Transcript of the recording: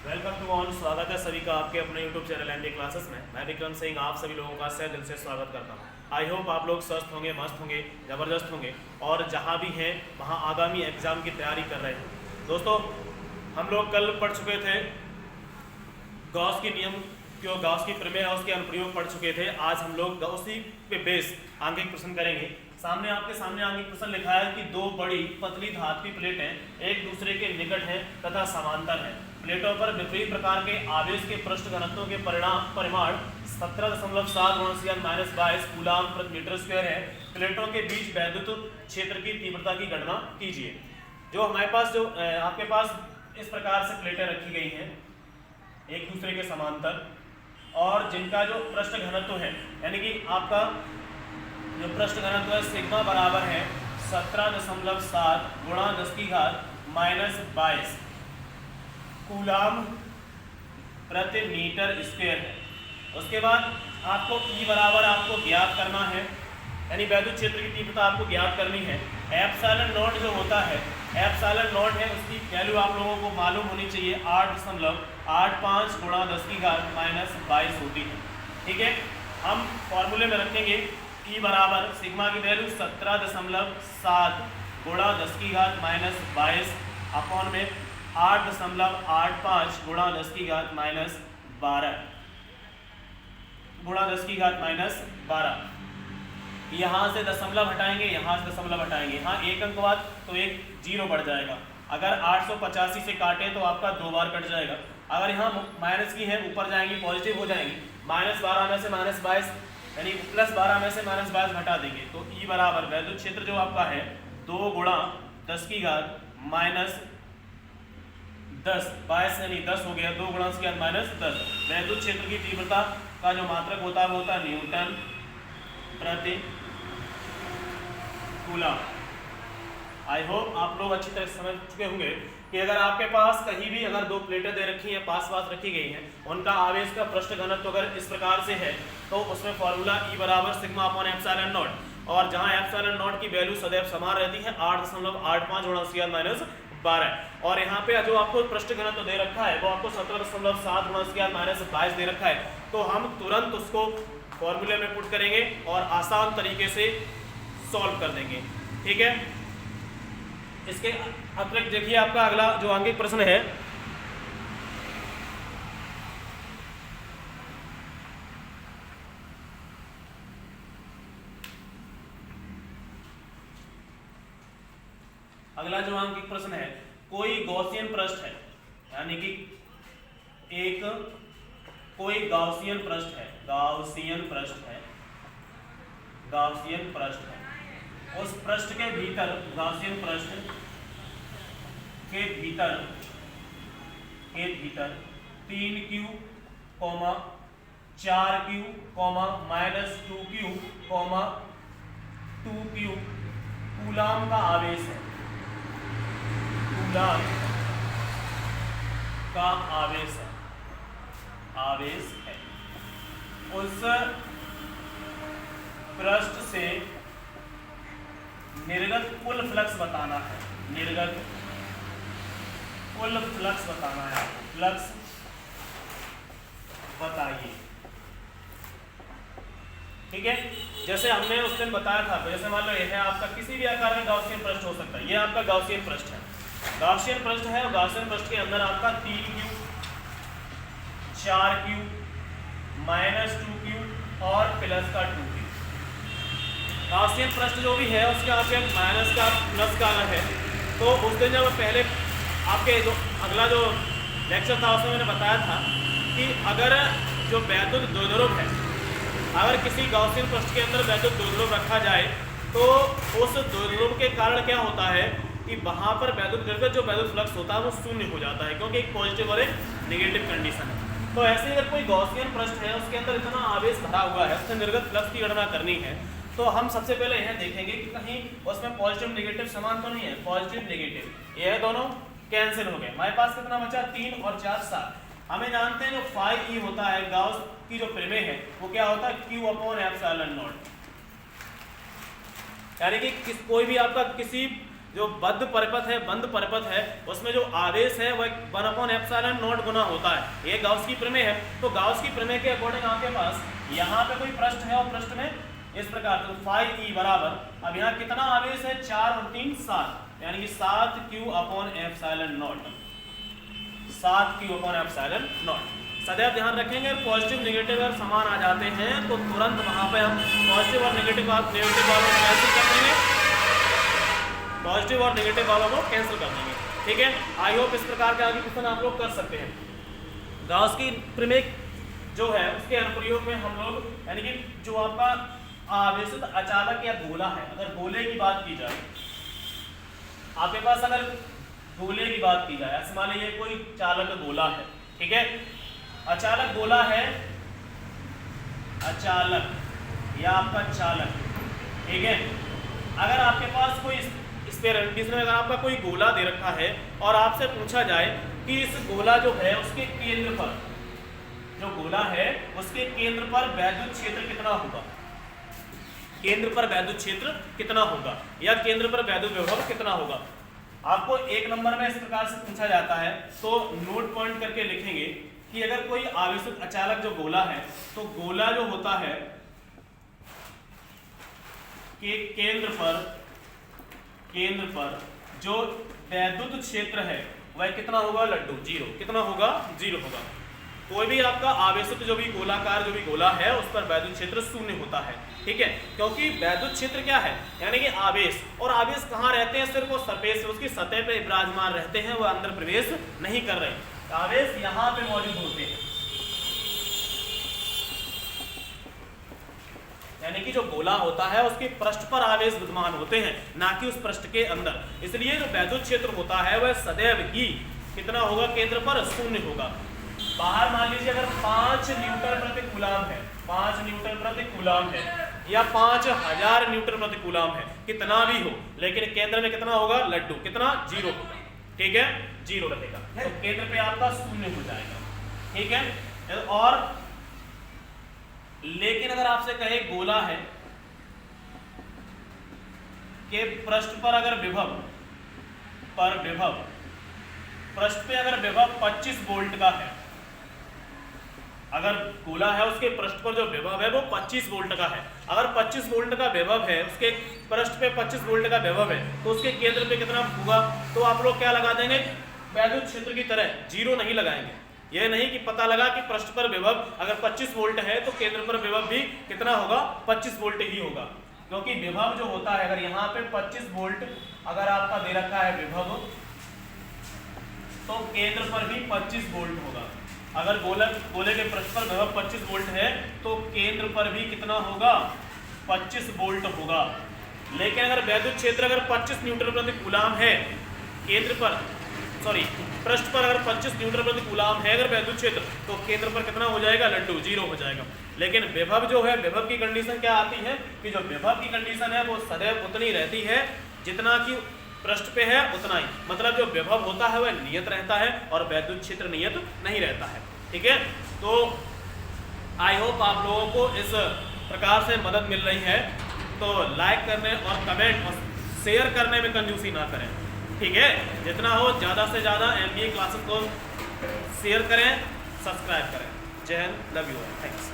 Welcome to on. स्वागत है सभी का आपके अपने यूट्यूब चैनल एनडी क्लासेस में। मैं विक्रम सिंह आप सभी लोगों का सह दिल से स्वागत करता हूं। आई होप आप लोग स्वस्थ होंगे, मस्त होंगे, ज़बरदस्त होंगे और जहां भी हैं वहां आगामी एग्जाम की तैयारी कर रहे हैं। दोस्तों, हम लोग कल पढ़ चुके थे गॉस के नियम जो गॉस की प्रमेय है उसके अनुप्रयोग पढ़ चुके थे। आज हम लोग उसी पे बेस आंगिक प्रश्न करेंगे। आपके सामने आंगिक प्रश्न लिखा है कि दो बड़ी पतली धातु की प्लेटें एक दूसरे के निकट हैं तथा समांतर हैं। प्लेटों पर विपरीत प्रकार के आवेश के पृष्ठ घनत्वों के परिमाण 17.7 - 22 कूलाम प्रति मीटर स्क्वायर है। प्लेटों के बीच वैद्युत क्षेत्र की तीव्रता की गणना कीजिए। जो हमारे पास आपके पास इस प्रकार से प्लेटें रखी गई हैं एक दूसरे के समांतर और जिनका जो पृष्ठ घनत्व है यानी कि आपका जो पृष्ठ घनत्व है सिग्मा बराबर है 17.7 × 10 - 22 कूलाम प्रति मीटर स्क्वायर है। उसके बाद आपको E बराबर आपको ज्ञात करना है यानी वैद्युत क्षेत्र की तीव्रता आपको ज्ञात करनी है। एप्सिलॉन नॉट जो होता है एप्सिलॉन नॉट है उसकी वैल्यू आप लोगों को मालूम होनी चाहिए 8.85 × 10 - 22 होती है। ठीक है, हम फॉर्मूले में रखेंगे E बराबर सिग्मा की वैल्यू 17.7 × 10 - 22 अपॉन में 8.85 × 10 - 12 यहाँ से दशमलव हटाएंगे, यहाँ से दशमलव हटाएंगे, यहाँ एक अंक बाद तो एक जीरो बढ़ जाएगा। अगर 885 से काटें तो आपका 2 बार कट जाएगा। अगर यहाँ माइनस की है ऊपर जाएंगी पॉजिटिव हो जाएंगी। -12 में से -22 यानी +12 में से -22 घटा देंगे तो E बराबर वैद्युत क्षेत्र जो आपका है 2 × 10 - 10 22 यानी 10 हो गया। 2 × 10 - 10 वैद्युत क्षेत्र की तीव्रता का जो मात्रक होता है वो होता है न्यूटन प्रति कूलम। आई होप आप लोग अच्छी तरह समझ चुके होंगे कि अगर आपके पास कहीं भी अगर दो प्लेटें दे रखी हैं पास रखी गई हैं उनका आवेश का पृष्ठ घनत्व अगर इस प्रकार से है तो उसमें फॉर्मूला E बराबर सिग्मा अपॉन एप्सिलॉन नॉट और जहां एप्सिलॉन नॉट की वैल्यू सदैव समान रहती है 8.85 × 10 - 12 और यहाँ पे जो आपको पृष्ठ घनत्व दे रखा है वो आपको 17.7 × 10 - 22 दे रखा है। तो हम तुरंत उसको फॉर्मूले में पुट करेंगे और आसान तरीके से सॉल्व कर देंगे। ठीक है, इसके अतिरिक्त देखिए आपका अगला जो आंगिक प्रश्न है अगला जो आंगिक प्रश्न है कोई गॉसियन पृष्ठ है यानी कि कोई गाउसियन पृष्ठ है उस पृष्ठ के भीतर गाउसियन पृष्ठ के भीतर 3q, 4q, -2q, 2q coulomb का आवेश है। कूलाम का आवेश है। उस पृष्ठ से निर्गत कुल फ्लक्स बताना है। फ्लक्स बताइए। ठीक है, जैसे हमने उस दिन बताया था, जैसे मान लो यह आपका किसी भी आकार का गाउसियन पृष्ठ हो सकता है। यह आपका गाउसियन पृष्ठ है और गाउसियन पृष्ठ के अंदर आपका 3q, 4q, -2q और +2q। गाउसियन पृष्ठ जो भी है उसके आपके माइनस का प्लस का है। तो उस दिन जब पहले आपके जो अगला जो लेक्चर था उसमें मैंने बताया था कि अगर जो वैद्युत द्विध्रुव है अगर किसी गाउसियन पृष्ठ के अंदर वैद्युत द्विध्रुव रखा जाए तो उस द्विध्रुव के कारण क्या होता है कि वहां पर वैद्युत निर्गत जो वैद्युत फ्लक्स होता है वो शून्य हो जाता है क्योंकि एक पॉजिटिव और एक नेगेटिव कंडीशन है। तो ऐसे अगर कोई गॉसियन पृष्ठ है उसके अंदर इतना आवेश भरा हुआ है उससे निर्गत फ्लक्स की गणना करनी है तो हम सबसे पहले यह देखेंगे कि कहीं उसमें पॉजिटिव नेगेटिव समान तो नहीं है। पॉजिटिव नेगेटिव यह दोनों कैंसिल हो गए। हमारे पास कितना बचा 3 और 4 7। हमें जानते हैं जो φE होता है गाउस की जो प्रमेय है वो क्या होता है Q/ε0 यानी कि कोई भी आपका किसी जो बद्ध परिपथ है, बंद परिपथ है, उसमें जो आवेश है वह 1/ε0 गुना होता है। ये गाउस की प्रमेय है। तो गाउस की प्रमेय के अकॉर्डिंग आपके पास यहाँ पे कोई पृष्ठ है और पृष्ठ में इस प्रकार तो φe बराबर, अब यहाँ कितना आवेश है 4 और 3 7, यानी कि 7q/ε0, 7q/ε0। सदैव ध्यान रखेंगे पॉजिटिव नेगेटिव अगर समान आ जाते हैं तो तुरंत वहां पे हम पॉजिटिव और नेगेटिव वालों को कैंसिल कर देंगे, पॉजिटिव और नेगेटिव वालों को कैंसिल कर देंगे। ठीक है, आई होप इस प्रकार के आगे क्वेश्चन आप लोग कर सकते हैं। गाउस की प्रमेय जो है उसके अनुप्रयोग में हम लोग यानी कि जो आपका आवेशित अचालक या गोला है, अगर गोले की बात की जाए, आपके पास अगर गोले की बात की जाए, मान लीजिए कोई चालक गोला है, ठीक है, अचालक गोला है, अचालक या आपका चालक, ठीक है। अगर आपके पास कोई इसमें अगर आपका कोई गोला दे रखा है और आपसे पूछा जाए कि इस गोला जो है उसके केंद्र पर, जो गोला है उसके केंद्र पर वैद्युत क्षेत्र कितना होगा, केंद्र पर वैद्युत क्षेत्र कितना होगा या केंद्र पर वैद्युत विभव कितना होगा, आपको 1 नंबर में इस प्रकार से पूछा जाता है। तो नोट पॉइंट करके लिखेंगे कि अगर कोई आवेशित अचालक जो गोला है, तो गोला जो होता है कि केंद्र पर जो वैद्युत क्षेत्र है वह कितना होगा, लड्डू, 0। कितना होगा, 0 होगा। कोई भी आपका आवेशित जो भी गोलाकार जो भी गोला है उस पर वैद्युत क्षेत्र 0 होता है। ठीक है, क्योंकि वैद्युत क्षेत्र क्या है, यानी कि आवेश, और आवेश कहाँ रहते हैं, सिर्फ वो सरफेस, उसकी सतह पे विराजमान रहते हैं, वो अंदर प्रवेश नहीं कर रहे। आवेश यहाँ पे मौजूद होते हैं, यानी कि जो गोला होता है उसके पृष्ठ पर आवेश विद्यमान होते हैं, ना कि उस पृष्ठ के अंदर। इसलिए जो वैद्युत क्षेत्र होता है वह सदैव ही कितना होगा, केंद्र पर 0 होगा। बाहर मान लीजिए अगर 5 न्यूटन प्रति कूलाम है, 5 न्यूटन प्रति कूलाम है या 5000 न्यूटन प्रति कूलाम है, कितना भी हो, लेकिन केंद्र में कितना होगा, लड्डू, कितना, 0 होगा। ठीक है, 0 रहेगा, तो केंद्र पे आपका 0 हो जाएगा। ठीक है, और लेकिन अगर आपसे कहे गोला है कि पृष्ठ पर अगर विभव पृष्ठ पे अगर विभव 25 वोल्ट का है, अगर गोला है उसके पृष्ठ पर जो विभव है वो 25 वोल्ट का है, अगर 25 वोल्ट का विभव है, उसके पृष्ठ पे 25 वोल्ट का विभव है, तो उसके केंद्र पे कितना होगा, तो आप लोग क्या लगा देंगे, वैद्युत क्षेत्र की तरह 0 नहीं लगाएंगे। यह नहीं कि पता लगा कि पृष्ठ पर विभव अगर 25 वोल्ट है तो केंद्र पर विभव भी कितना होगा, 25 वोल्ट ही होगा, क्योंकि विभव जो होता है, अगर यहाँ पे 25 वोल्ट अगर आपका दे रखा है विभव, तो केंद्र पर भी 25 वोल्ट होगा। अगर गोले के पृष्ठ पर विभव 25 वोल्ट है तो केंद्र पर भी कितना होगा, 25 वोल्ट होगा। लेकिन अगर वैद्युत क्षेत्र अगर 25 न्यूटन प्रति कूलाम है, केंद्र पर पृष्ठ पर अगर 25 न्यूटन प्रति कूलाम है अगर वैद्युत क्षेत्र, तो केंद्र पर कितना हो जाएगा, लड्डू, 0 हो जाएगा। लेकिन विभव जो है, विभव की कंडीशन क्या आती है कि जो विभव की कंडीशन है वो सदैव उतनी रहती है जितना कि पृष्ठ पे है उतना ही, मतलब जो विभव होता है वह नियत रहता है और वैद्युत क्षेत्र नियत नहीं रहता है। ठीक है, तो आई होप आप लोगों को इस प्रकार से मदद मिल रही है। तो लाइक करने और कमेंट और शेयर करने में कंजूसी ना करें। ठीक है, जितना हो ज़्यादा से ज़्यादा MBA क्लासेस को शेयर करें, सब्सक्राइब करें। जय हिंद, लव यू, थैंक्स।